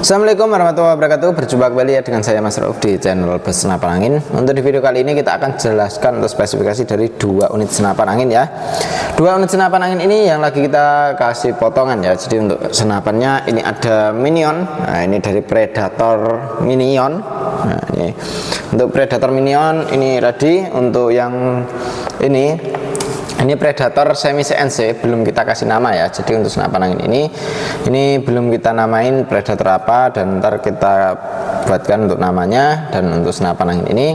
Assalamualaikum warahmatullahi wabarakatuh. Berjumpa kembali ya dengan saya Mas Rauf di channel Senapan Angin. Untuk di video kali ini kita akan jelaskan untuk spesifikasi dari dua unit senapan angin ya. Dua unit senapan angin ini yang lagi kita kasih potongan ya. Jadi untuk senapannya ini ada Minion. Nah, ini dari Predator Minion. Nah, ini untuk Predator Minion ini ready. Untuk yang ini Predator semi CNC, belum kita kasih nama ya. Jadi untuk senapan angin ini belum kita namain Predator apa, dan ntar kita buatkan untuk namanya. Dan untuk senapan angin ini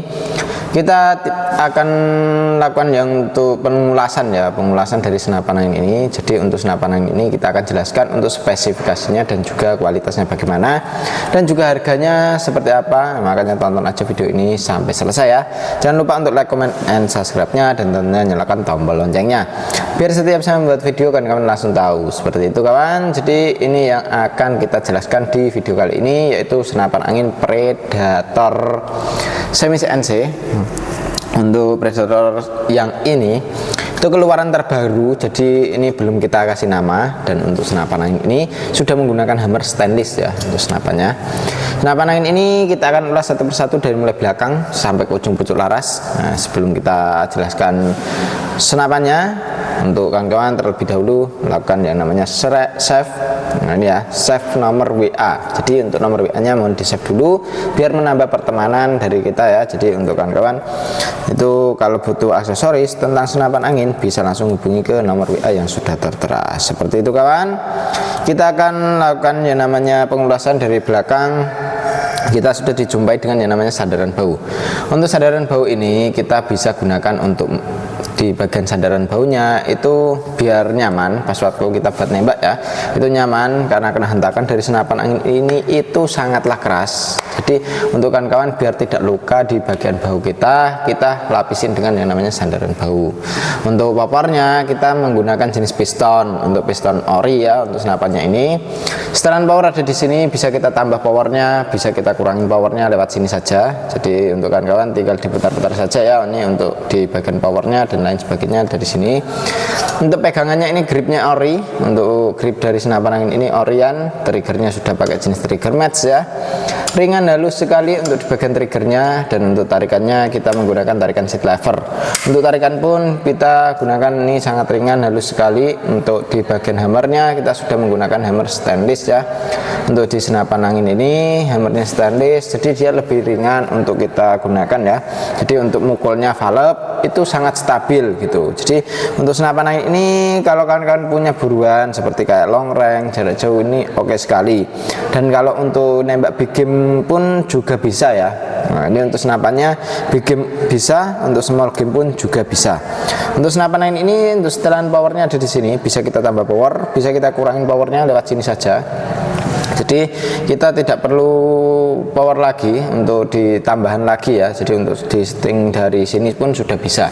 kita akan lakukan yang untuk pengulasan ya, pengulasan dari senapan angin ini. Jadi untuk senapan angin ini kita akan jelaskan untuk spesifikasinya dan juga kualitasnya bagaimana, dan juga harganya seperti apa. Makanya tonton aja video ini sampai selesai ya. Jangan lupa untuk like, comment, and subscribe-nya, dan tentunya nyalakan tombol loncengnya biar setiap saya membuat video kawan langsung tahu. Seperti itu kawan. Jadi ini yang akan kita jelaskan di video kali ini, yaitu senapan angin Predator semi CNC. Untuk Predator yang ini itu keluaran terbaru, jadi ini belum kita kasih nama. Dan untuk senapan angin ini sudah menggunakan hammer stainless ya untuk senapannya. Senapan angin ini kita akan ulas satu persatu dari mulai belakang sampai ke ujung pucuk laras. Nah, sebelum kita jelaskan senapannya, untuk kawan-kawan terlebih dahulu melakukan yang namanya save. Nah ini ya, save nomor WA. Jadi untuk nomor WA nya mohon di save dulu biar menambah pertemanan dari kita ya. Jadi untuk kawan-kawan itu kalau butuh aksesoris tentang senapan angin bisa langsung hubungi ke nomor WA yang sudah tertera. Seperti itu kawan. Kita akan lakukan yang namanya pengulasan dari belakang. Kita sudah dijumpai dengan yang namanya sandaran bau. Untuk sandaran bau ini kita bisa gunakan untuk di bagian sandaran baunya itu biar nyaman pas waktu kita buat nembak ya. Itu nyaman karena kena hentakan dari senapan angin ini itu sangatlah keras. Jadi untuk kawan-kawan biar tidak luka di bagian bau kita lapisin dengan yang namanya sandaran bau. Untuk popornya kita menggunakan jenis piston. Untuk piston ori ya untuk senapannya ini. Setelan power ada di sini, bisa kita tambah powernya, bisa kita kurangin powernya lewat sini saja. Jadi untuk kawan-kawan tinggal diputar-putar saja ya. Ini untuk di bagian powernya dan lain sebagainya dari sini. Untuk pegangannya ini gripnya ori. Untuk grip dari senapan angin ini orian. Triggernya sudah pakai jenis trigger match ya. Ringan halus sekali untuk di bagian triggernya. Dan untuk tarikannya kita menggunakan tarikan seat lever. Untuk tarikan pun kita gunakan ini sangat ringan halus sekali. Untuk di bagian hammernya kita sudah menggunakan hammer stainless ya. Untuk di senapan angin ini hammernya stainless, jadi dia lebih ringan untuk kita gunakan ya. Jadi untuk mukulnya valve itu sangat stabil gitu. Jadi untuk senapan angin ini kalau kawan-kawan punya buruan seperti kayak long range jarak jauh ini oke sekali. Dan kalau untuk nembak big game pun juga bisa ya. Nah, ini untuk senapannya big game bisa, untuk small game pun juga bisa. Untuk senapan angin ini untuk setelan powernya ada di sini, bisa kita tambah power, bisa kita kurangin powernya lewat sini saja. Jadi kita tidak perlu power lagi untuk ditambahan lagi ya. Jadi untuk di setting dari sini pun sudah bisa.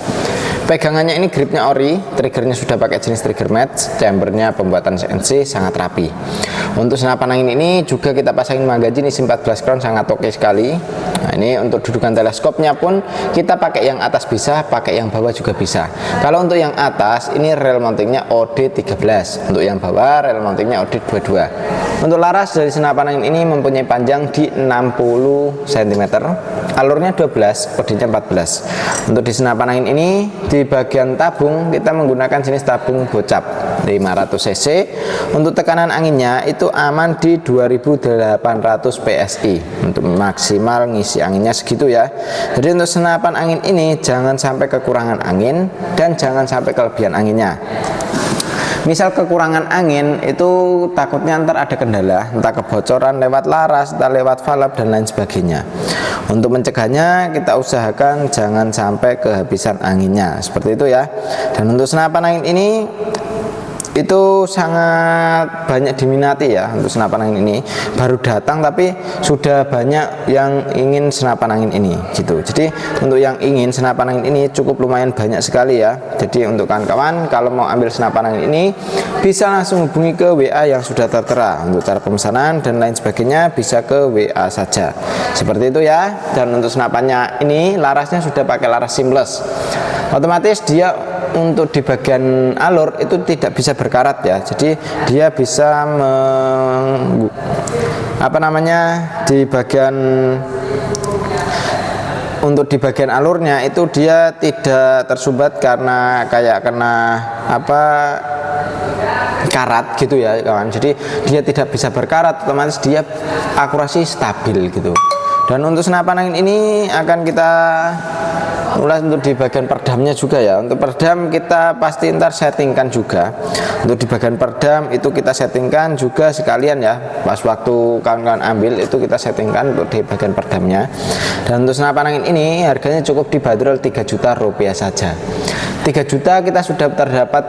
Pegangannya ini gripnya ori, triggernya sudah pakai jenis trigger match, chambernya pembuatan CNC sangat rapi. Untuk senapan angin ini juga kita pasangin magazine isi 14 crown, sangat oke sekali. Nah ini untuk dudukan teleskopnya pun kita pakai yang atas bisa, pakai yang bawah juga bisa. Kalau untuk yang atas ini rel mountingnya OD13, untuk yang bawah rel mountingnya OD22. Untuk laras dari senapan angin ini mempunyai panjang di 60 cm, alurnya 12, kodenya 14. Untuk di senapan angin ini di bagian tabung kita menggunakan jenis tabung bocap 500 cc. Untuk tekanan anginnya itu aman di 2800 PSI. Untuk maksimal ngisi anginnya segitu ya. Jadi untuk senapan angin ini jangan sampai kekurangan angin dan jangan sampai kelebihan anginnya. Misal kekurangan angin itu takutnya ntar ada kendala, entah kebocoran lewat laras, entah lewat valve dan lain sebagainya. Untuk mencegahnya kita usahakan jangan sampai kehabisan anginnya, seperti itu ya. Dan untuk senapan angin ini itu sangat banyak diminati ya. Untuk senapan angin ini baru datang tapi sudah banyak yang ingin senapan angin ini gitu. Jadi untuk yang ingin senapan angin ini cukup lumayan banyak sekali ya. Jadi untuk kawan-kawan kalau mau ambil senapan angin ini bisa langsung hubungi ke WA yang sudah tertera. Untuk cara pemesanan dan lain sebagainya bisa ke WA saja, seperti itu ya. Dan untuk senapannya ini larasnya sudah pakai laras seamless, otomatis dia untuk di bagian alur itu tidak bisa berkarat ya. Jadi dia bisa apa namanya, di bagian untuk di bagian alurnya itu dia tidak tersumbat karena kayak kena apa, karat gitu ya kawan. Jadi dia tidak bisa berkarat, otomatis dia akurasi stabil gitu. Dan untuk senapan angin ini akan kita ulas untuk di bagian perdamnya juga ya. Untuk perdam kita pasti ntar settingkan juga. Untuk di bagian perdam itu kita settingkan juga sekalian ya. Pas waktu kawan-kawan ambil itu kita settingkan untuk di bagian perdamnya. Dan untuk senapan angin ini harganya cukup dibanderol 3 juta rupiah saja. 3 juta kita sudah terdapat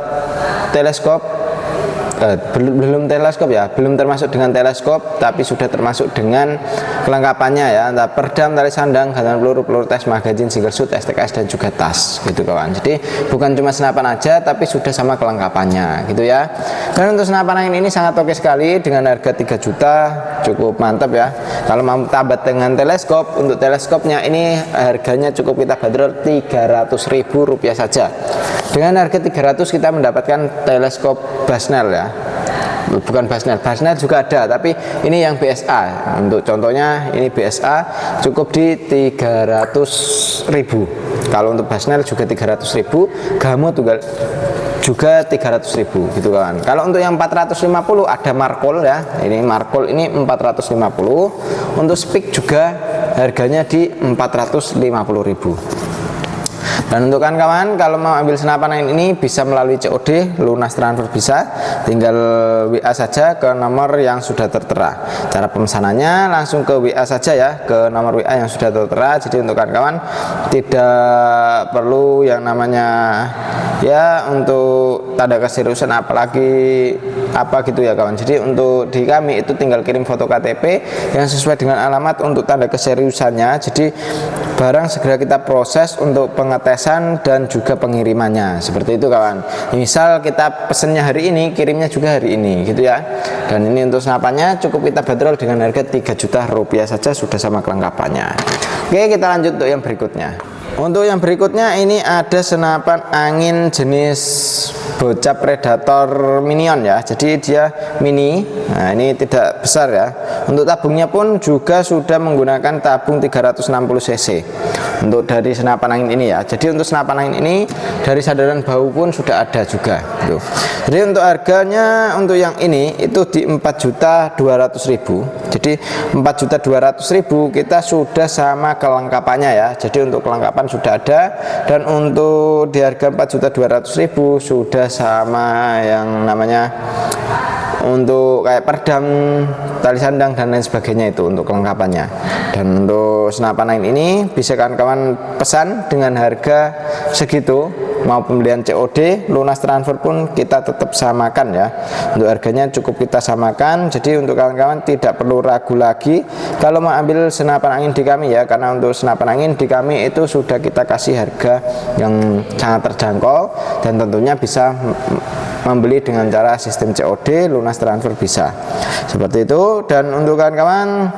teleskop. Belum teleskop ya, belum termasuk dengan teleskop, tapi sudah termasuk dengan kelengkapannya ya, entah perdam, tali sandang, gantungan peluru, peluru tes, magazin, single shoot, STKS dan juga tas gitu kawan. Jadi bukan cuma senapan aja, tapi sudah sama kelengkapannya gitu ya. Dan untuk senapan angin ini sangat oke sekali dengan harga 3 juta, cukup mantap ya. Kalau mau tambah dengan teleskop, untuk teleskopnya ini harganya cukup kita bandrol Rp300.000 saja. Dengan harga 300 kita mendapatkan teleskop Basnel ya. Bukan Basnel, Basnel juga ada, tapi ini yang BSA. Untuk contohnya ini BSA cukup di 300.000. Kalau untuk Basnel juga 300.000, Gamo juga 300.000 gitu kan. Kalau untuk yang 450 ada Markol ya. Ini Markol ini 450. Untuk Speak juga harganya di 450.000. Dan untuk kawan-kawan kalau mau ambil senapan angin ini bisa melalui COD, lunas transfer bisa, tinggal WA saja ke nomor yang sudah tertera. Cara pemesanannya langsung ke WA saja ya, ke nomor WA yang sudah tertera. Jadi untuk kawan-kawan tidak perlu yang namanya ya untuk tanda keseriusan apalagi apa gitu ya kawan. Jadi untuk di kami itu tinggal kirim foto KTP yang sesuai dengan alamat untuk tanda keseriusannya. Jadi barang segera kita proses untuk pengetesan dan juga pengirimannya, seperti itu kawan. Misal kita pesennya hari ini, kirimnya juga hari ini gitu ya. Dan ini untuk senapannya cukup kita bandrol dengan harga 3 juta rupiah saja, sudah sama kelengkapannya. Oke, kita lanjut untuk yang berikutnya. Untuk yang berikutnya ini ada senapan angin jenis bocap predator minion ya. Jadi dia mini. Nah, ini tidak besar ya. Untuk tabungnya pun juga sudah menggunakan tabung 360 cc. Untuk dari senapan angin ini ya. Jadi untuk senapan angin ini dari sandaran bau pun sudah ada juga gitu. Jadi untuk harganya untuk yang ini itu di 4.200.000. Jadi 4.200.000 kita sudah sama kelengkapannya ya. Jadi untuk kelengkapan sudah ada, dan untuk di harga 4.200.000 sudah sama yang namanya untuk kayak perdam, tali sandang dan lain sebagainya itu untuk kelengkapannya. Dan untuk senapan angin ini bisa kawan-kawan pesan dengan harga segitu, mau pembelian COD, lunas transfer pun kita tetap samakan ya. Untuk harganya cukup kita samakan. Jadi untuk kawan-kawan tidak perlu ragu lagi kalau mau ambil senapan angin di kami ya, karena untuk senapan angin di kami itu sudah kita kasih harga yang sangat terjangkau dan tentunya bisa membeli dengan cara sistem COD, lunas transfer bisa seperti itu. Dan untuk kawan-kawan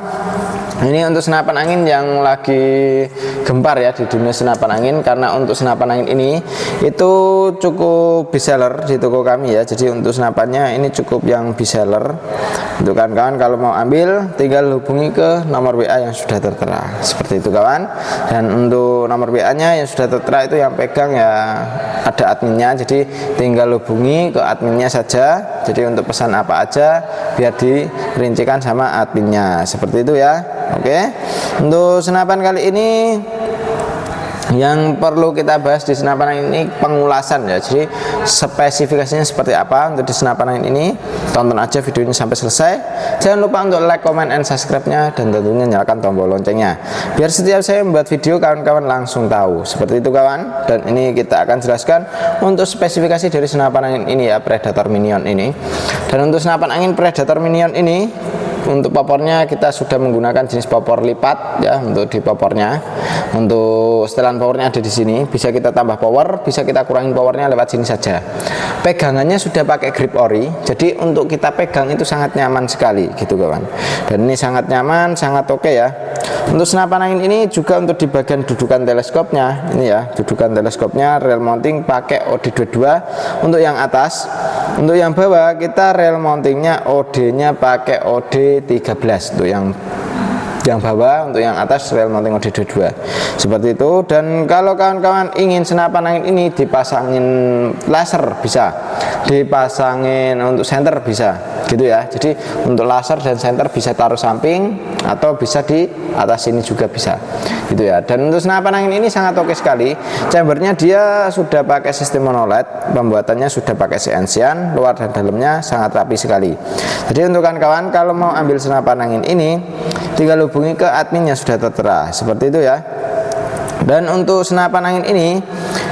ini untuk senapan angin yang lagi gempar ya di dunia senapan angin, karena untuk senapan angin ini itu cukup bestseller di toko kami ya. Jadi untuk senapannya ini cukup yang bestseller. Untuk kawan-kawan kalau mau ambil tinggal hubungi ke nomor WA yang sudah tertera seperti itu kawan. Dan untuk nomor WA nya yang sudah tertera itu yang pegang ya ada adminnya, jadi tinggal hubungi ke adminnya saja. Jadi untuk pesan apa aja biar dirincikan sama adminnya seperti itu ya. Oke, untuk senapan kali ini yang perlu kita bahas di senapan angin ini pengulasan ya. Jadi spesifikasinya seperti apa untuk di senapan angin ini, tonton aja videonya sampai selesai. Jangan lupa untuk like, comment, and subscribe-nya, dan tentunya nyalakan tombol loncengnya biar setiap saya membuat video kawan-kawan langsung tahu seperti itu kawan. Dan ini kita akan jelaskan untuk spesifikasi dari senapan angin ini ya, Predator Minion ini. Dan untuk senapan angin Predator Minion ini, untuk popornya kita sudah menggunakan jenis popor lipat ya. Untuk di popornya, untuk setelan powernya ada di sini, bisa kita tambah power, bisa kita kurangin powernya lewat sini saja. Pegangannya sudah pakai grip ori, jadi untuk kita pegang itu sangat nyaman sekali gitu kawan. Dan ini sangat nyaman, sangat oke ya. Untuk senapan angin ini juga untuk di bagian dudukan teleskopnya, ini ya, dudukan teleskopnya rail mounting pakai OD22 untuk yang atas. Untuk yang bawah kita rail mountingnya OD-nya pakai OD13 untuk yang bawah, untuk yang atas rail mounting OD22 seperti itu. Dan kalau kawan-kawan ingin senapan angin ini dipasangin laser bisa, dipasangin untuk senter bisa gitu ya. Jadi untuk laser dan senter bisa taruh samping atau bisa di atas sini juga bisa gitu ya. Dan untuk senapan angin ini sangat oke sekali. Chambernya dia sudah pakai sistem monoled, pembuatannya sudah pakai CNC-an, luar dan dalamnya sangat rapi sekali. Jadi untuk kawan-kawan kalau mau ambil senapan angin ini tinggal hubungi ke adminnya, sudah tertera seperti itu ya. Dan untuk senapan angin ini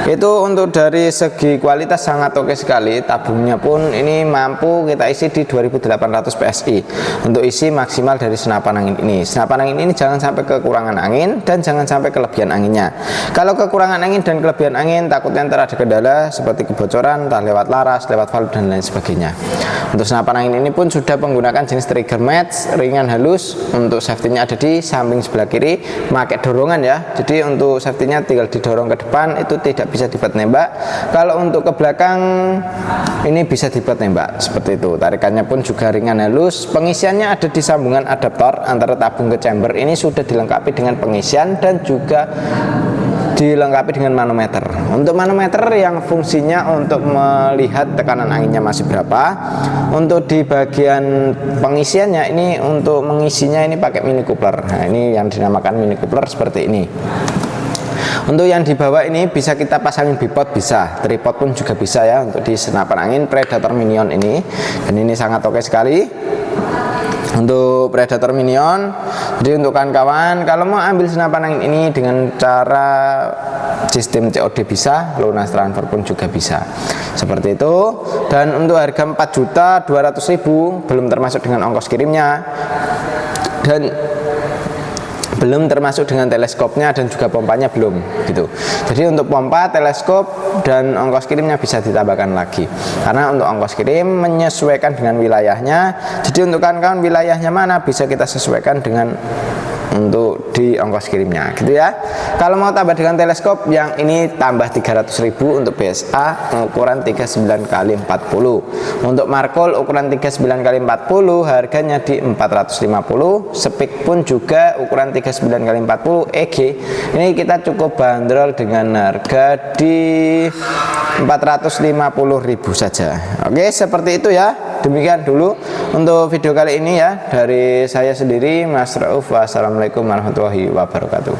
itu untuk dari segi kualitas sangat oke sekali. Tabungnya pun ini mampu kita isi di 2800 PSI untuk isi maksimal dari senapan angin ini. Senapan angin ini jangan sampai kekurangan angin dan jangan sampai kelebihan anginnya. Kalau kekurangan angin dan kelebihan angin takutnya ntar ada kendala seperti kebocoran, entah lewat laras, lewat valve dan lain sebagainya. Untuk senapan angin ini pun sudah menggunakan jenis trigger match ringan halus. Untuk safety-nya ada di samping sebelah kiri, pakai dorongan ya. Jadi untuk safety-nya tinggal didorong ke depan, itu tidak bisa dibuat nembak. Kalau untuk ke belakang ini bisa dibuat nembak seperti itu. Tarikannya pun juga ringan halus. Pengisiannya ada di sambungan adaptor antara tabung ke chamber. Ini sudah dilengkapi dengan pengisian dan juga dilengkapi dengan manometer. Untuk manometer yang fungsinya untuk melihat tekanan anginnya masih berapa. Untuk di bagian pengisiannya ini untuk mengisinya ini pakai mini coupler. Nah, ini yang dinamakan mini coupler seperti ini. Untuk yang di bawah ini bisa kita pasangin bipod, bisa tripod pun juga bisa ya untuk di senapan angin Predator Minion ini. Dan ini sangat oke sekali untuk Predator Minion. Jadi untuk kawan-kawan kalau mau ambil senapan angin ini dengan cara sistem COD bisa, lunas transfer pun juga bisa seperti itu. Dan untuk harga 4.200.000 belum termasuk dengan ongkos kirimnya dan belum termasuk dengan teleskopnya dan juga pompanya belum gitu. Jadi untuk pompa, teleskop dan ongkos kirimnya bisa ditambahkan lagi karena untuk ongkos kirim menyesuaikan dengan wilayahnya. Jadi untuk kawan-kawan wilayahnya mana bisa kita sesuaikan dengan untuk di ongkos kirimnya gitu ya. Kalau mau tambah dengan teleskop yang ini tambah 300.000 untuk BSA ukuran 39x40. Untuk Markol ukuran 39x40 harganya di 450. Spik pun juga ukuran 39x40 EG. Ini kita cukup bandrol dengan harga di 450.000 saja. Oke, seperti itu ya. Demikian dulu untuk video kali ini ya dari saya sendiri Mas Rauf. Wassalamualaikum warahmatullahi wabarakatuh.